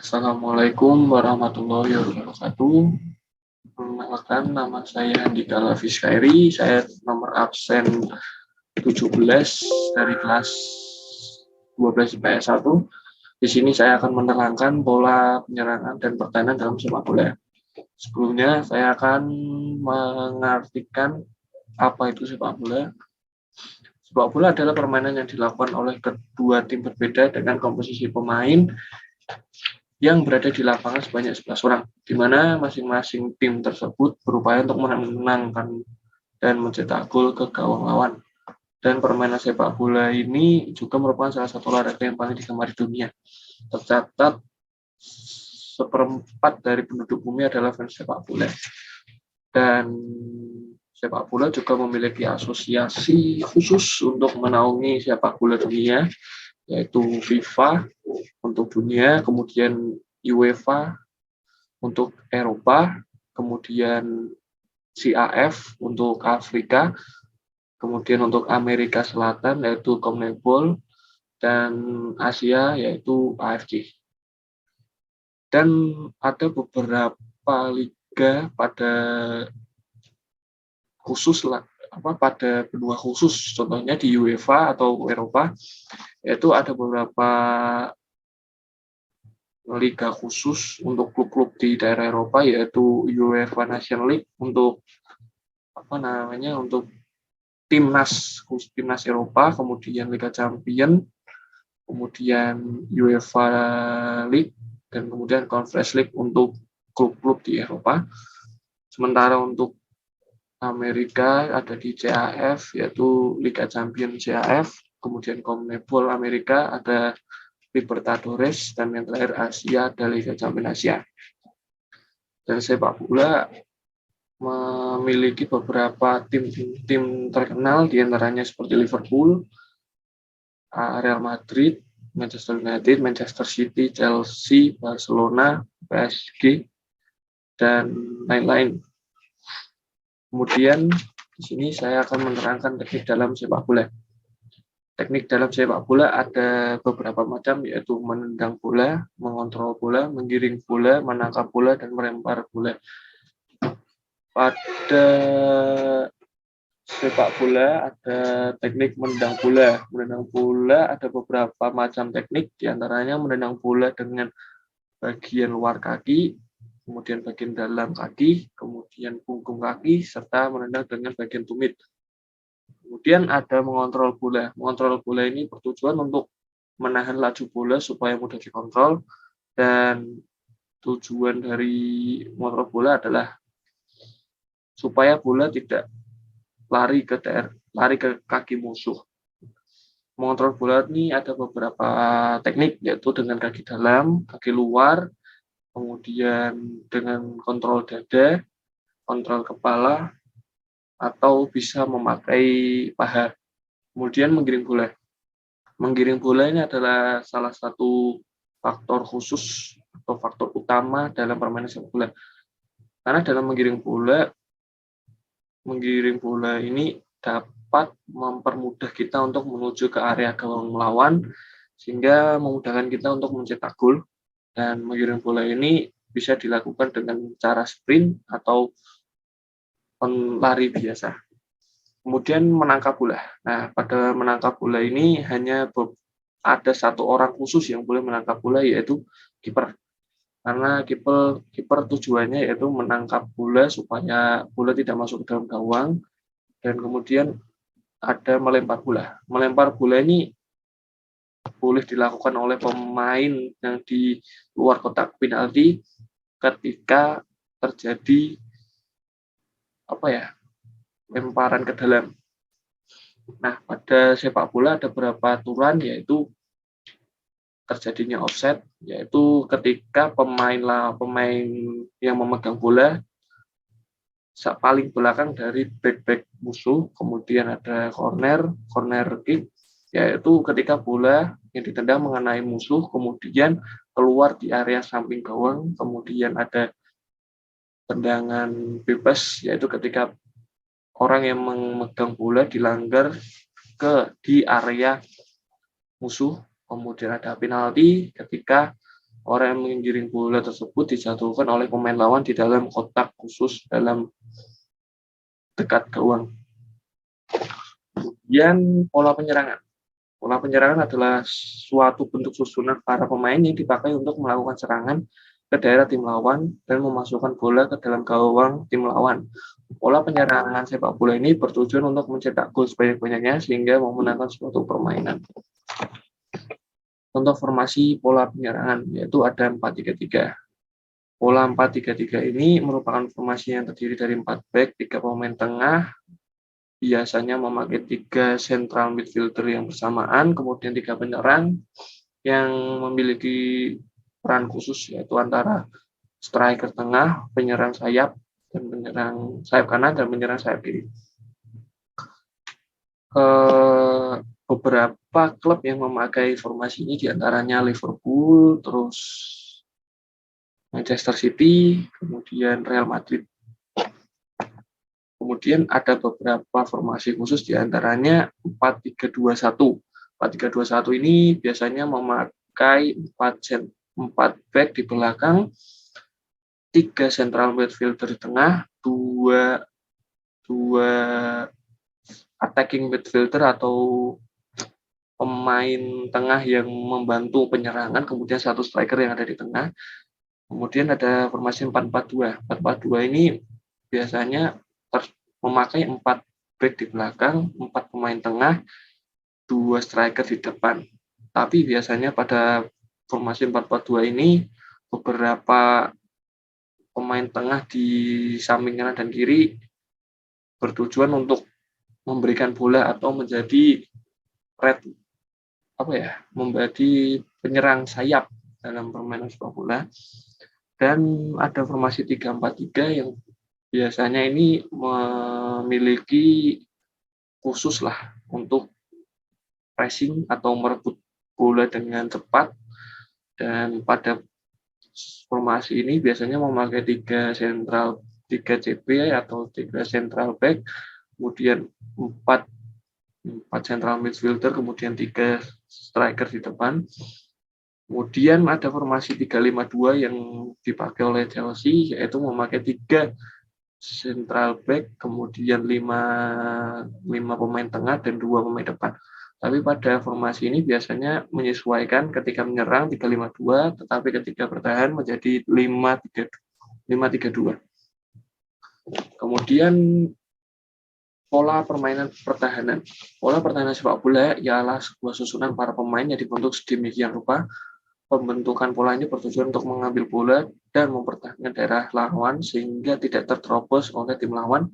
Assalamualaikum warahmatullahi wabarakatuh. Perkenalkan, nama saya Andika Lafis Khairi. Saya nomor absen 17 dari kelas 12 IPS 1. Di sini saya akan menerangkan pola penyerangan dan pertahanan dalam sepak bola. Sebelumnya, saya akan mengartikan apa itu sepak bola. Sepak bola adalah permainan yang dilakukan oleh kedua tim berbeda dengan komposisi pemain yang berada di lapangan sebanyak 11 orang, di mana masing-masing tim tersebut berupaya untuk menangkan dan mencetak gol ke gawang lawan. Dan permainan sepak bola ini juga merupakan salah satu olahraga yang paling digemari dunia. Tercatat seperempat dari penduduk bumi adalah fans sepak bola. Dan sepak bola juga memiliki asosiasi khusus untuk menaungi sepak bola dunia, yaitu FIFA untuk dunia, kemudian UEFA untuk Eropa, kemudian CAF untuk Afrika, kemudian untuk Amerika Selatan yaitu CONMEBOL, dan Asia yaitu AFC. Dan ada beberapa liga pada benua khusus, contohnya di UEFA atau Eropa, yaitu ada beberapa liga khusus untuk klub-klub di daerah Eropa, yaitu UEFA Nations League untuk untuk timnas Eropa, kemudian Liga Champion, kemudian UEFA League, dan kemudian Conference League untuk klub-klub di Eropa. Sementara untuk Amerika ada di CAF, yaitu Liga Champion CAF, kemudian CONMEBOL Amerika ada Libertadores, dan yang terakhir Asia ada Liga Champion Asia. Dan sepak bola memiliki beberapa tim terkenal, diantaranya seperti Liverpool, Real Madrid, Manchester United, Manchester City, Chelsea, Barcelona, PSG, dan lain-lain. Kemudian di sini saya akan menerangkan teknik dalam sepak bola. Teknik dalam sepak bola ada beberapa macam, yaitu menendang bola, mengontrol bola, menggiring bola, menangkap bola, dan melempar bola. Pada sepak bola ada teknik menendang bola. Menendang bola ada beberapa macam teknik, diantaranya menendang bola dengan bagian luar kaki, kemudian bagian dalam kaki, kemudian punggung kaki, serta menendang dengan bagian tumit. Kemudian ada mengontrol bola. Mengontrol bola ini bertujuan untuk menahan laju bola supaya mudah dikontrol, dan tujuan dari mengontrol bola adalah supaya bola tidak lari ke kaki musuh. Mengontrol bola ini ada beberapa teknik, yaitu dengan kaki dalam, kaki luar, kemudian dengan kontrol dada, kontrol kepala, atau bisa memakai paha. Kemudian menggiring bola. Menggiring bola ini adalah salah satu faktor khusus atau faktor utama dalam permainan sepak bola. Karena dalam menggiring bola ini dapat mempermudah kita untuk menuju ke area gawang melawan, sehingga memudahkan kita untuk mencetak gol. Dan menggiring bola ini bisa dilakukan dengan cara sprint atau lari biasa. Kemudian menangkap bola. Nah, pada menangkap bola ini hanya ada satu orang khusus yang boleh menangkap bola, yaitu kiper. Karena kiper tujuannya yaitu menangkap bola supaya bola tidak masuk ke dalam gawang, dan kemudian ada melempar bola. Melempar bola ini boleh dilakukan oleh pemain yang di luar kotak penalti ketika terjadi lemparan ke dalam. Nah, pada sepak bola ada beberapa aturan, yaitu terjadinya offside, yaitu ketika pemain yang memegang bola paling belakang dari back musuh. Kemudian ada corner kick, yaitu ketika bola yang ditendang mengenai musuh kemudian keluar di area samping gawang. Kemudian ada tendangan bebas, yaitu ketika orang yang memegang bola dilanggar di area musuh. Kemudian ada penalti ketika Orang yang menggiring bola tersebut dijatuhkan oleh pemain lawan di dalam kotak khusus dalam dekat gawang. Kemudian pola penyerangan. Pola penyerangan adalah suatu bentuk susunan para pemain yang dipakai untuk melakukan serangan ke daerah tim lawan dan memasukkan bola ke dalam gawang tim lawan. Pola penyerangan sepak bola ini bertujuan untuk mencetak gol sebanyak-banyaknya sehingga memenangkan suatu permainan. Contoh formasi pola penyerangan yaitu ada 4-3-3. Pola 4-3-3 ini merupakan formasi yang terdiri dari 4 back, 3 pemain tengah, biasanya memakai 3 central midfielder yang bersamaan, kemudian 3 penyerang yang memiliki peran khusus yaitu antara striker tengah, penyerang sayap, dan penyerang sayap kanan dan penyerang sayap kiri. Beberapa klub yang memakai formasi ini diantaranya Liverpool, terus Manchester City, kemudian Real Madrid. Kemudian ada beberapa formasi khusus diantaranya 4-3-2-1. 4-3-2-1 ini biasanya memakai 4 back di belakang, 3 central midfielder di tengah, 2 attacking midfielder atau pemain tengah yang membantu penyerangan, kemudian 1 striker yang ada di tengah. Kemudian ada formasi 4-4-2. 4-4-2 ini biasanya memakai 4 back di belakang, 4 pemain tengah, 2 striker di depan. Tapi biasanya pada formasi 4-4-2 ini beberapa pemain tengah di samping kanan dan kiri bertujuan untuk memberikan bola atau menjadi menjadi penyerang sayap dalam permainan sepak bola. Dan ada formasi 3-4-3 yang biasanya ini memiliki khusus lah untuk pressing atau merebut bola dengan cepat, dan pada formasi ini biasanya memakai 3 CB atau 3 central back, kemudian 4 central midfielder, kemudian 3 striker di depan. Kemudian ada formasi 3-5-2 yang dipakai oleh Chelsea, yaitu memakai 3 central back, kemudian 5 pemain tengah dan 2 pemain depan. Tapi pada formasi ini biasanya menyesuaikan ketika menyerang 3-5-2, tetapi ketika bertahan menjadi 5-3-2. Kemudian pola permainan pertahanan. Pola pertahanan sepak bola ialah sebuah susunan para pemain yang dibentuk sedemikian rupa. Pembentukan pola ini bertujuan untuk mengambil bola dan mempertahankan daerah lawan sehingga tidak terterobos oleh tim lawan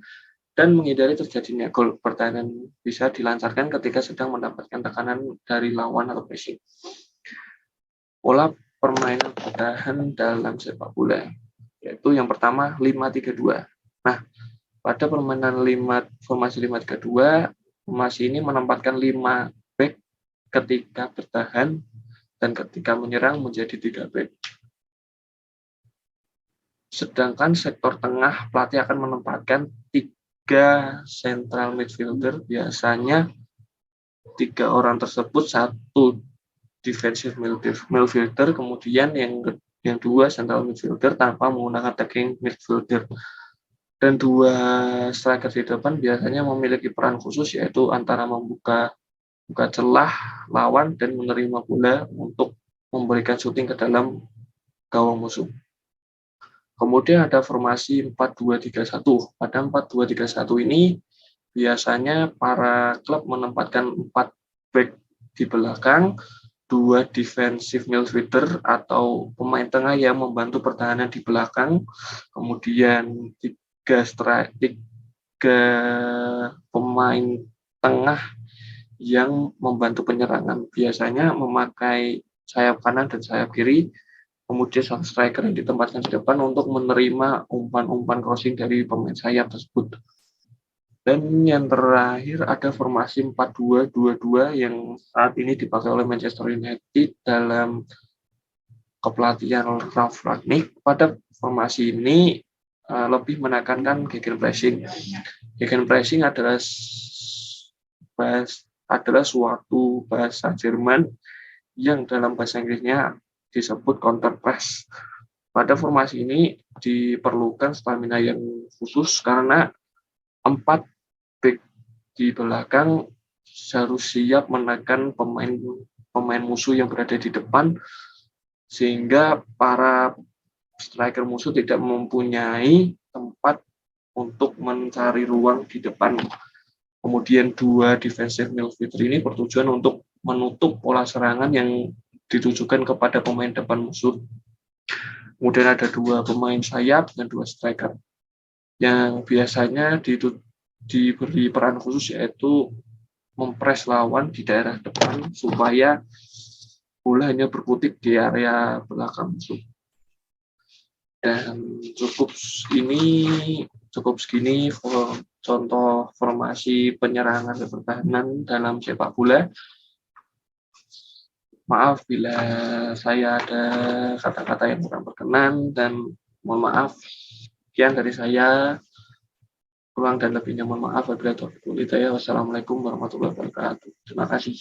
dan menghindari terjadinya gol. Pertahanan bisa dilancarkan ketika sedang mendapatkan tekanan dari lawan atau pressing. Pola permainan bertahan dalam sepak bola, yaitu yang pertama 5-3-2. Nah, pada permainan formasi 5-3-2, formasi ini menempatkan 5 back ketika bertahan dan ketika menyerang menjadi 3 back. Sedangkan sektor tengah pelatih akan menempatkan 3 central midfielder, biasanya 3 orang tersebut 1 defensive midfielder, kemudian yang 2 central midfielder tanpa menggunakan attacking midfielder. Dan 2 striker di depan biasanya memiliki peran khusus, yaitu antara membuka celah lawan dan menerima bola untuk memberikan syuting ke dalam gawang musuh. Kemudian ada formasi 4-2-3-1. Pada 4-2-3-1 ini biasanya para klub menempatkan 4 back di belakang, 2 defensive midfielder atau pemain tengah yang membantu pertahanan di belakang, kemudian 3 pemain tengah yang membantu penyerangan, biasanya memakai sayap kanan dan sayap kiri, kemudian 1 striker yang ditempatkan di depan untuk menerima umpan-umpan crossing dari pemain sayap tersebut. Dan yang terakhir ada formasi 4-2-2-2 yang saat ini dipakai oleh Manchester United dalam kepelatihan Ralf Rangnick. Pada formasi ini lebih menekankan gegenpressing. Gegenpressing adalah suatu bahasa Jerman yang dalam bahasa Inggrisnya disebut counter press. Pada formasi ini diperlukan stamina yang khusus karena 4 back di belakang harus siap menekan pemain musuh yang berada di depan, sehingga para striker musuh tidak mempunyai tempat untuk mencari ruang di depan. Kemudian 2 defensive midfielder ini bertujuan untuk menutup pola serangan yang ditujukan kepada pemain depan musuh. Kemudian ada 2 pemain sayap dan 2 striker yang biasanya diberi peran khusus, yaitu mempres lawan di daerah depan supaya bola hanya berkutik di area belakang musuh. Dan cukup segini contoh formasi penyerangan dan pertahanan dalam sepak bola. Maaf bila saya ada kata-kata yang kurang berkenan, dan mohon maaf. Sekian dari saya. Kurang dan lebihnya mohon maaf. Wassalamualaikum warahmatullahi wabarakatuh. Terima kasih.